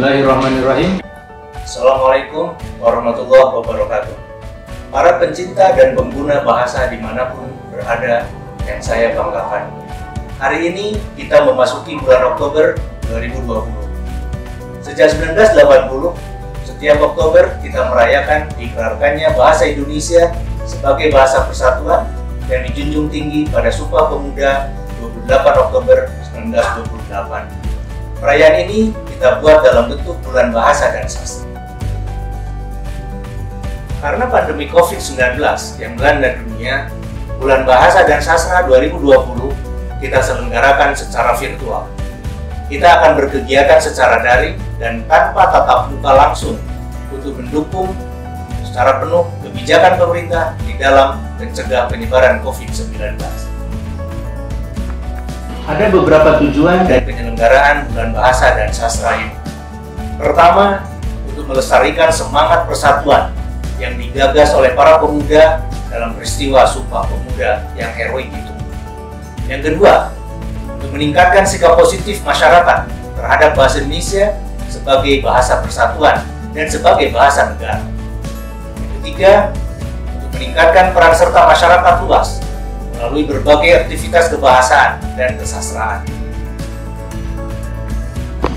Bismillahirrahmanirrahim. Assalamualaikum warahmatullahi wabarakatuh. Para pencinta dan pengguna bahasa dimanapun berada yang saya banggakan. Hari ini kita memasuki bulan Oktober 2020. Sejak 1980, setiap Oktober kita merayakan digelarkannya bahasa Indonesia sebagai bahasa persatuan yang dijunjung tinggi pada Sumpah Pemuda 28 Oktober 1928. Perayaan ini kita buat dalam bentuk bulan bahasa dan sastra. Karena pandemi COVID-19 yang melanda dunia, bulan bahasa dan sastra 2020 kita selenggarakan secara virtual. Kita akan berkegiatan secara daring dan tanpa tatap muka langsung untuk mendukung secara penuh kebijakan pemerintah di dalam mencegah penyebaran COVID-19. Ada beberapa tujuan dari penyelenggaraan bulan bahasa dan sastra ini. Pertama, untuk melestarikan semangat persatuan yang digagas oleh para pemuda dalam peristiwa Sumpah Pemuda yang heroik itu. Yang kedua, untuk meningkatkan sikap positif masyarakat terhadap bahasa Indonesia sebagai bahasa persatuan dan sebagai bahasa negara. Yang ketiga, untuk meningkatkan peran serta masyarakat luas melalui berbagai aktivitas kebahasaan dan kesastraan.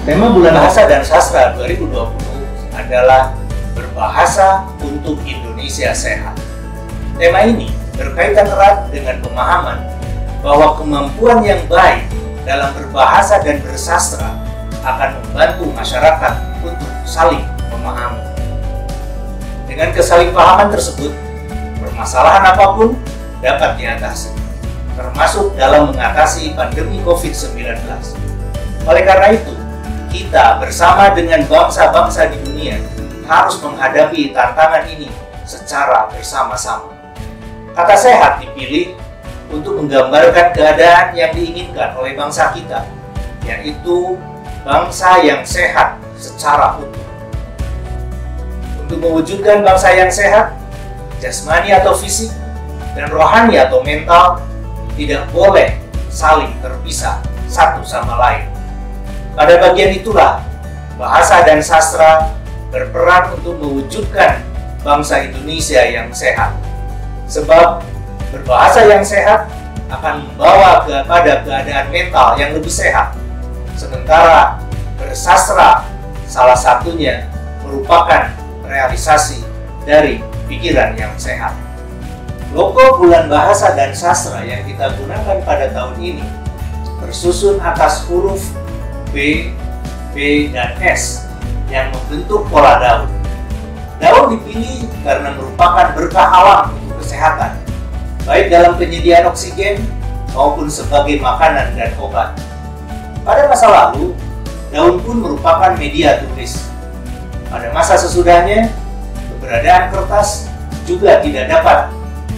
Tema Bulan Bahasa dan Sastra 2020 adalah Berbahasa untuk Indonesia Sehat. Tema ini berkaitan erat dengan pemahaman bahwa kemampuan yang baik dalam berbahasa dan bersastra akan membantu masyarakat untuk saling memahami. Dengan kesalingpahaman tersebut, permasalahan apapun dapat diatasi, termasuk dalam mengatasi pandemi COVID-19. Oleh karena itu, kita bersama dengan bangsa-bangsa di dunia harus menghadapi tantangan ini secara bersama-sama. Kata sehat dipilih untuk menggambarkan keadaan yang diinginkan oleh bangsa kita, yaitu bangsa yang sehat secara utuh. Untuk mewujudkan bangsa yang sehat, jasmani atau fisik, dan rohani atau mental tidak boleh saling terpisah satu sama lain. Pada bagian itulah bahasa dan sastra berperan untuk mewujudkan bangsa Indonesia yang sehat. Sebab berbahasa yang sehat akan membawa kepada keadaan mental yang lebih sehat. Sementara bersastra salah satunya merupakan realisasi dari pikiran yang sehat. Logo Bulan Bahasa dan Sastra yang kita gunakan pada tahun ini tersusun atas huruf B, B, dan S yang membentuk pola daun. Daun dipilih karena merupakan berkah alam untuk kesehatan, baik dalam penyediaan oksigen maupun sebagai makanan dan obat. Pada masa lalu, daun pun merupakan media tulis. Pada masa sesudahnya, keberadaan kertas juga tidak dapat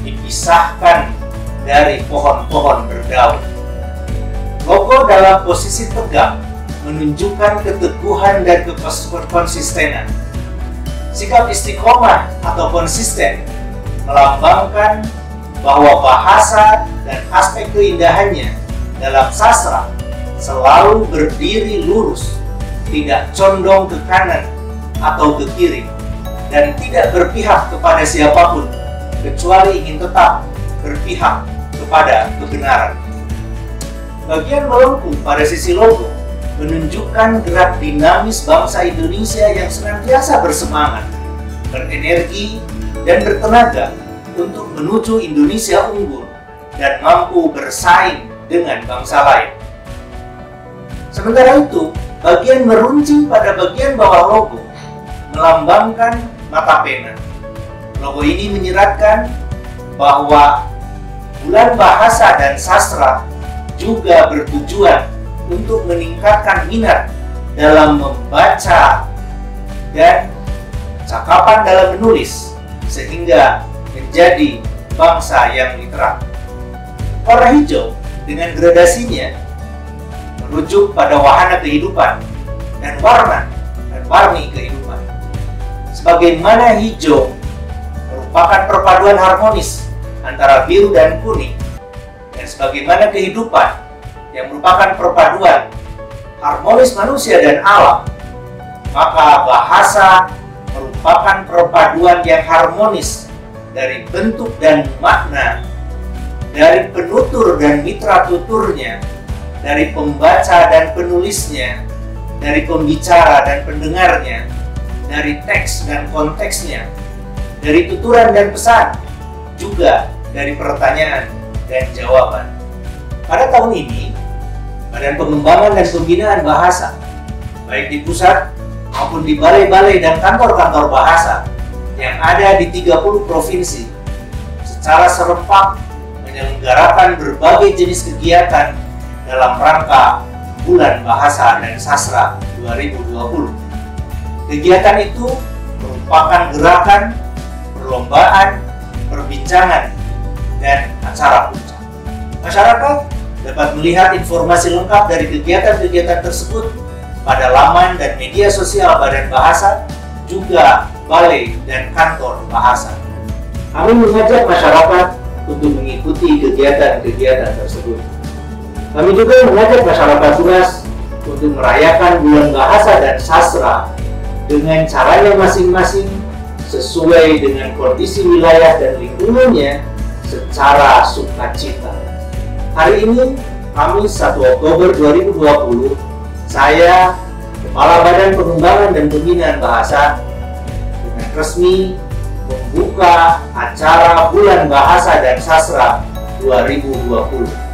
dipisahkan dari pohon-pohon berdaun. Logo dalam posisi tegak menunjukkan keteguhan dan konsistenan. Sikap istiqomah atau konsisten melambangkan bahwa bahasa dan aspek keindahannya dalam sastra selalu berdiri lurus, tidak condong ke kanan atau ke kiri, dan tidak berpihak kepada siapapun kecuali ingin tetap berpihak kepada kebenaran. Bagian melengkung pada sisi logo menunjukkan gerak dinamis bangsa Indonesia yang senantiasa bersemangat, berenergi, dan bertenaga untuk menuju Indonesia unggul dan mampu bersaing dengan bangsa lain. Sementara itu, bagian meruncing pada bagian bawah logo melambangkan mata pena. Logo ini menyeratkan bahwa Bulan Bahasa dan Sastra juga bertujuan untuk meningkatkan minat dalam membaca dan cakapan dalam menulis, sehingga menjadi bangsa yang literat. Warna hijau dengan gradasinya merujuk pada wahana kehidupan dan warna dan warni kehidupan. Sebagaimana hijau merupakan perpaduan harmonis antara biru dan kuning, dan sebagaimana kehidupan yang merupakan perpaduan harmonis manusia dan alam, maka bahasa merupakan perpaduan yang harmonis dari bentuk dan makna, dari penutur dan mitra tuturnya, dari pembaca dan penulisnya, dari pembicara dan pendengarnya, dari teks dan konteksnya, dari tuturan dan pesan, juga dari pertanyaan dan jawaban. Pada tahun ini, Badan Pengembangan dan Pembinaan Bahasa, baik di pusat maupun di balai-balai dan kantor-kantor bahasa yang ada di 30 provinsi, secara serempak menyelenggarakan berbagai jenis kegiatan dalam rangka Bulan Bahasa dan Sastra 2020. Kegiatan itu merupakan gerakan, perlombaan, perbincangan, dan acara puncak. Masyarakat dapat melihat informasi lengkap dari kegiatan-kegiatan tersebut pada laman dan media sosial Badan Bahasa, juga balai dan kantor bahasa. Kami mengajak masyarakat untuk mengikuti kegiatan-kegiatan tersebut. Kami juga mengajak masyarakat luas untuk merayakan Bulan Bahasa dan Sastra dengan caranya masing-masing sesuai dengan kondisi wilayah dan lingkungannya secara sukacita. Hari ini, Kamis 1 Oktober 2020, saya, Kepala Badan Pengembangan dan Pembinaan Bahasa, dengan resmi membuka acara Bulan Bahasa dan Sastra 2020.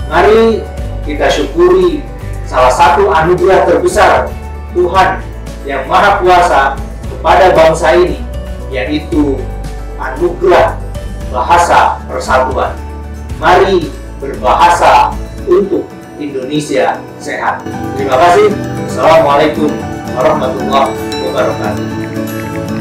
Mari kita syukuri salah satu anugerah terbesar Tuhan Yang Maha Kuasa kepada bangsa ini, yaitu anugerah bahasa persatuan. Mari berbahasa untuk Indonesia sehat. Terima kasih. Assalamualaikum warahmatullahi wabarakatuh.